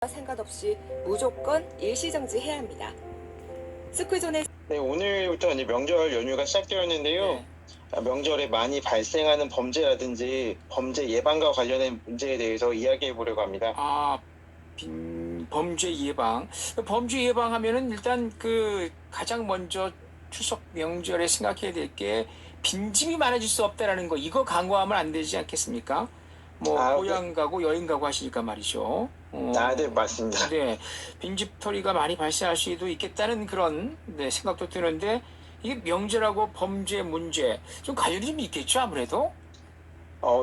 상관없이 무조건 일시정지해야 합니다. 스크존에 네, 오늘부터 이제 명절 연휴가 시작되었는데요. 네. 명절에 많이 발생하는 범죄라든지 범죄 예방과 관련된 문제에 대해서 이야기해 보려고 합니다. 범죄 예방. 범죄 예방하면은 일단 가장 먼저 추석 명절에 생각해야 될 게 빈집이 많아질 수 없다라는 거, 이거 강구하면 안 되지 않겠습니까? 고향 가고 여행 가고 하시니까 말이죠. 네, 맞습니다. 네, 빈집털이가 많이 발생할 수도 있겠다는 그런 생각도 드는데, 이게 명절하고 범죄 문제 좀 관련이 좀 있겠죠, 아무래도?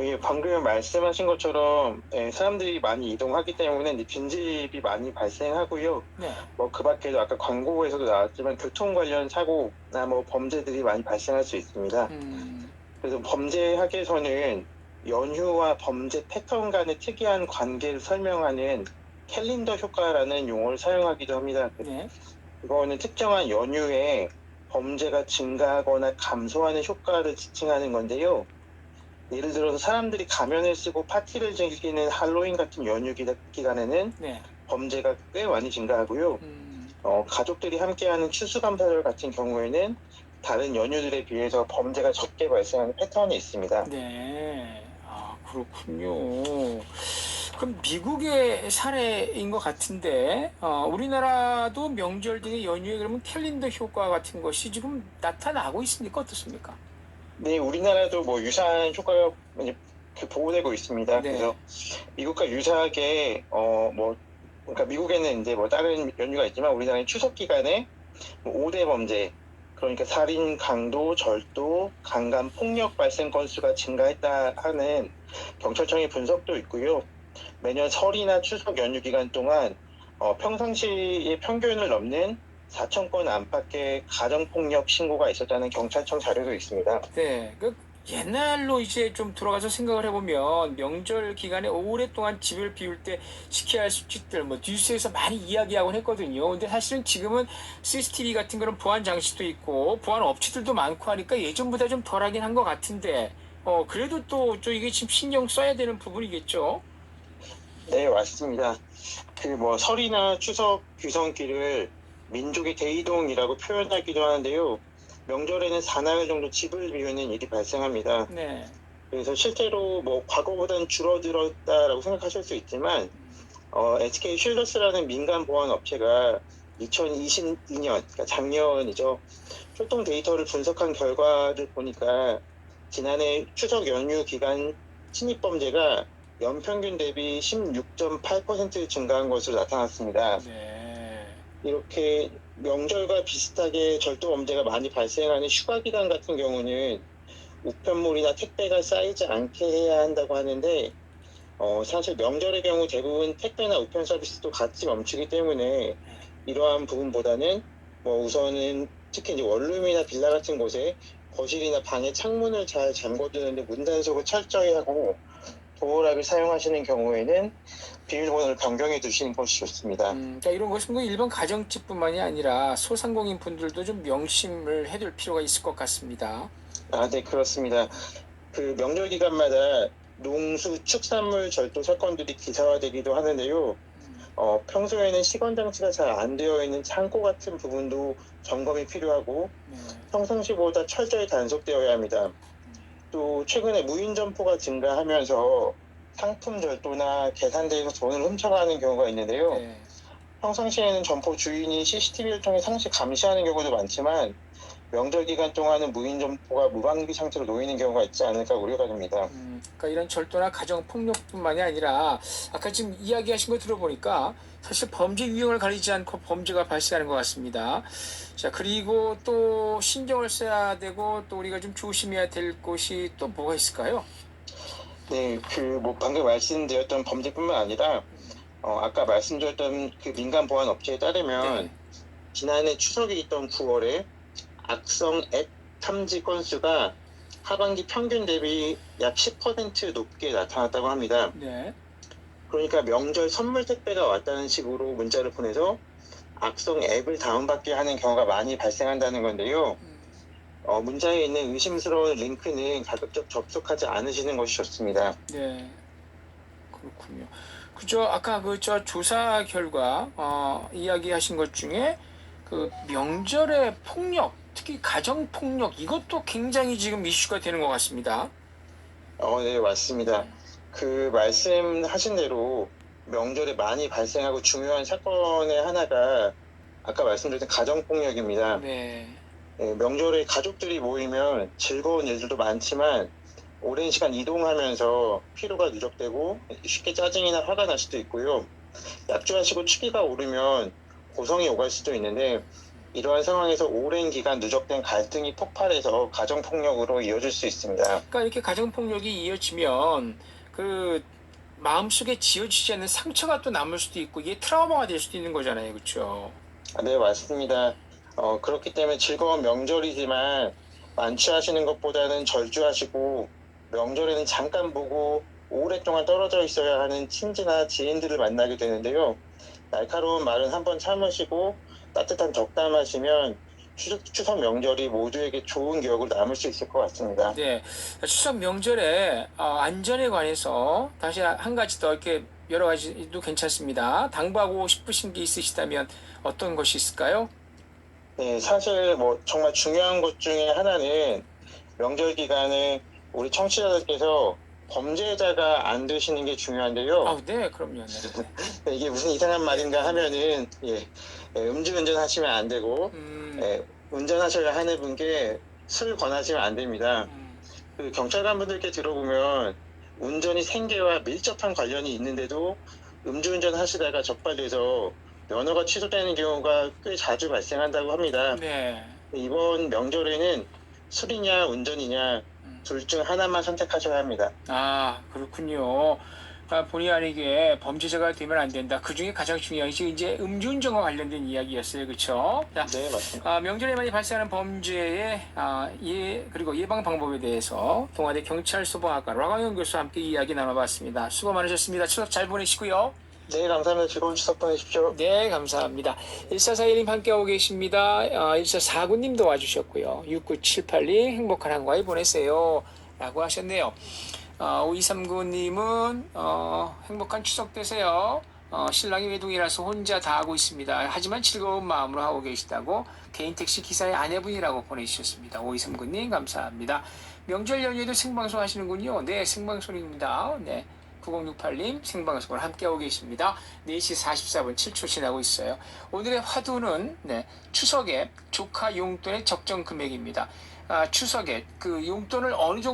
예, 방금 말씀하신 것처럼 사람들이 많이 이동하기 때문에 이제 빈집이 많이 발생하고요. 네. 그 밖에도 아까 광고에서도 나왔지만 교통 관련 사고나 범죄들이 많이 발생할 수 있습니다. 그래서 범죄학에서는 연휴와 범죄 패턴 간의 특이한 관계를 설명하는 캘린더 효과라는 용어를 사용하기도 합니다. 네. 이거는 특정한 연휴에 범죄가 증가하거나 감소하는 효과를 지칭하는 건데요. 예를 들어서 사람들이 가면을 쓰고 파티를 즐기는 할로윈 같은 연휴 기간에는 네. 범죄가 꽤 많이 증가하고요. 가족들이 함께하는 추수감사절 같은 경우에는 다른 연휴들에 비해서 범죄가 적게 발생하는 패턴이 있습니다. 네. 그렇군요. 그럼 미국의 사례인 것 같은데, 우리나라도 명절 등의 연휴에 그러면 캘린더 효과 같은 것이 지금 나타나고 있습니까? 어떻습니까? 네, 우리나라도 유사한 효과가 이제 보고되고 있습니다. 네. 그래서 미국과 유사하게 그러니까 미국에는 이제 다른 연휴가 있지만 우리나라는 추석 기간에 5대 범죄, 그러니까 살인, 강도, 절도, 강간, 폭력 발생 건수가 증가했다 하는 경찰청의 분석도 있고요. 매년 설이나 추석 연휴 기간 동안 평상시의 평균을 넘는 4,000건 안팎의 가정폭력 신고가 있었다는 경찰청 자료도 있습니다. 네. 옛날로 이제 좀 돌아가서 생각을 해보면 명절 기간에 오랫동안 집을 비울 때 지켜야 할 수칙들 뉴스에서 많이 이야기하곤 했거든요. 근데 사실은 지금은 CCTV 같은 그런 보안 장치도 있고 보안 업체들도 많고 하니까 예전보다 좀 덜하긴 한 것 같은데 그래도 또 이게 지금 신경 써야 되는 부분이겠죠. 네, 맞습니다. 설이나 추석 귀성길을 민족의 대이동이라고 표현하기도 하는데요. 명절에는 사나흘 정도 집을 비우는 일이 발생합니다. 네. 그래서 실제로 과거보다는 줄어들었다라고 생각하실 수 있지만 SK 쉴더스라는 민간 보안 업체가 2022년, 그러니까 작년이죠. 출동 데이터를 분석한 결과를 보니까 지난해 추석 연휴 기간 침입 범죄가 연평균 대비 16.8% 증가한 것으로 나타났습니다. 네. 이렇게 명절과 비슷하게 절도 범죄가 많이 발생하는 휴가 기간 같은 경우는 우편물이나 택배가 쌓이지 않게 해야 한다고 하는데 사실 명절의 경우 대부분 택배나 우편 서비스도 같이 멈추기 때문에 이러한 부분보다는 우선은 특히 이제 원룸이나 빌라 같은 곳에 거실이나 방의 창문을 잘 잠궈두는데 문단속을 철저히 하고 도어락을 사용하시는 경우에는 비밀번호를 변경해 두시는 것이 좋습니다. 그러니까 이런 것은 일반 가정집뿐만이 아니라 소상공인 분들도 좀 명심을 해둘 필요가 있을 것 같습니다. 네, 그렇습니다. 명절 기간마다 농수 축산물 절도 사건들이 기사화되기도 하는데요. 평소에는 시건 장치가 잘 안 되어 있는 창고 같은 부분도 점검이 필요하고 평상시보다 철저히 단속되어야 합니다. 또 최근에 무인 점포가 증가하면서 상품 절도나 계산대에서 돈을 훔쳐가는 경우가 있는데요. 네. 평상시에는 점포 주인이 CCTV를 통해 상시 감시하는 경우도 많지만 명절 기간 동안은 무인 점포가 무방비 상태로 놓이는 경우가 있지 않을까 우려가 됩니다. 그러니까 이런 절도나 가정 폭력뿐만이 아니라 아까 지금 이야기하신 거 들어보니까 사실 범죄 유형을 가리지 않고 범죄가 발생하는 것 같습니다. 자, 그리고 또 신경을 써야 되고 또 우리가 좀 조심해야 될 것이 또 뭐가 있을까요? 네, 방금 말씀드렸던 범죄뿐만 아니라 아까 말씀드렸던 민간 보안 업체에 따르면 네. 지난해 추석이 있던 9월에 악성 앱 탐지 건수가 하반기 평균 대비 약 10% 높게 나타났다고 합니다. 네. 그러니까 명절 선물 택배가 왔다는 식으로 문자를 보내서 악성 앱을 다운받게 하는 경우가 많이 발생한다는 건데요. 문자에 있는 의심스러운 링크는 가급적 접속하지 않으시는 것이 좋습니다. 네. 그렇군요. 그저 아까 그 저 조사 결과 이야기하신 것 중에 그 명절의 폭력, 특히 가정 폭력 이것도 굉장히 지금 이슈가 되는 것 같습니다. 네, 맞습니다. 그 말씀하신 대로 명절에 많이 발생하고 중요한 사건의 하나가 아까 말씀드린 가정폭력입니다. 네. 명절에 가족들이 모이면 즐거운 일들도 많지만 오랜 시간 이동하면서 피로가 누적되고 쉽게 짜증이나 화가 날 수도 있고요. 약주하시고 취기가 오르면 고성이 오갈 수도 있는데 이러한 상황에서 오랜 기간 누적된 갈등이 폭발해서 가정폭력으로 이어질 수 있습니다. 그러니까 이렇게 가정 폭력이 이어지면 그 마음속에 지어지지 않는 상처가 또 남을 수도 있고 이게 트라우마가 될 수도 있는 거잖아요, 그렇죠? 네, 맞습니다. 그렇기 때문에 즐거운 명절이지만 만취하시는 것보다는 절주하시고 명절에는 잠깐 보고 오랫동안 떨어져 있어야 하는 친지나 지인들을 만나게 되는데요. 날카로운 말은 한번 참으시고 따뜻한 덕담하시면 추석 명절이 모두에게 좋은 기억으로 남을 수 있을 것 같습니다. 네, 추석 명절에 안전에 관해서 다시 한 가지 더 이렇게 여러 가지도 괜찮습니다. 당부하고 싶으신 게 있으시다면 어떤 것이 있을까요? 네, 사실 뭐 정말 중요한 것 중에 하나는 명절 기간에 우리 청취자들께서 범죄자가 안 되시는 게 중요한데요. 네, 그럼요. 네. 네, 이게 무슨 이상한 말인가 하면은 음주운전 하시면 안 되고 운전하셔야 하는 분께 술 권하시면 안 됩니다. 그 경찰관 분들께 들어보면 운전이 생계와 밀접한 관련이 있는데도 음주운전 하시다가 적발돼서 면허가 취소되는 경우가 꽤 자주 발생한다고 합니다. 네. 이번 명절에는 술이냐 운전이냐 둘 중 하나만 선택하셔야 합니다. 그렇군요. 본의 아니게 범죄자가 되면 안 된다. 그 중에 가장 중요한 것이 이제 음주운전과 관련된 이야기였어요. 그렇죠? 자, 네, 맞습니다. 명절에 많이 발생하는 범죄의 그리고 예방 방법에 대해서 동아대 경찰소방학과 라광영 교수와 함께 이야기 나눠봤습니다. 수고 많으셨습니다. 추석 잘 보내시고요. 네, 감사합니다. 즐거운 추석 보내십시오. 네, 감사합니다. 1441님 함께하고 계십니다. 1449님도 와주셨고요. 6978님 행복한 한가위 보내세요. 라고 하셨네요. 5239님은 행복한 추석 되세요. 신랑이 외동이라서 혼자 다 하고 있습니다. 하지만 즐거운 마음으로 하고 계시다고 개인 택시 기사의 아내분이라고 보내주셨습니다. 5239님 감사합니다. 명절 연휴에도 생방송 하시는군요. 네, 생방송입니다. 네. 9068님 생방송을 함께하고 계십니다. 4시 44분 7초 지나고 있어요. 오늘의 화두는 추석에 조카 용돈의 적정 금액입니다. 추석에 그 용돈을 어느 정도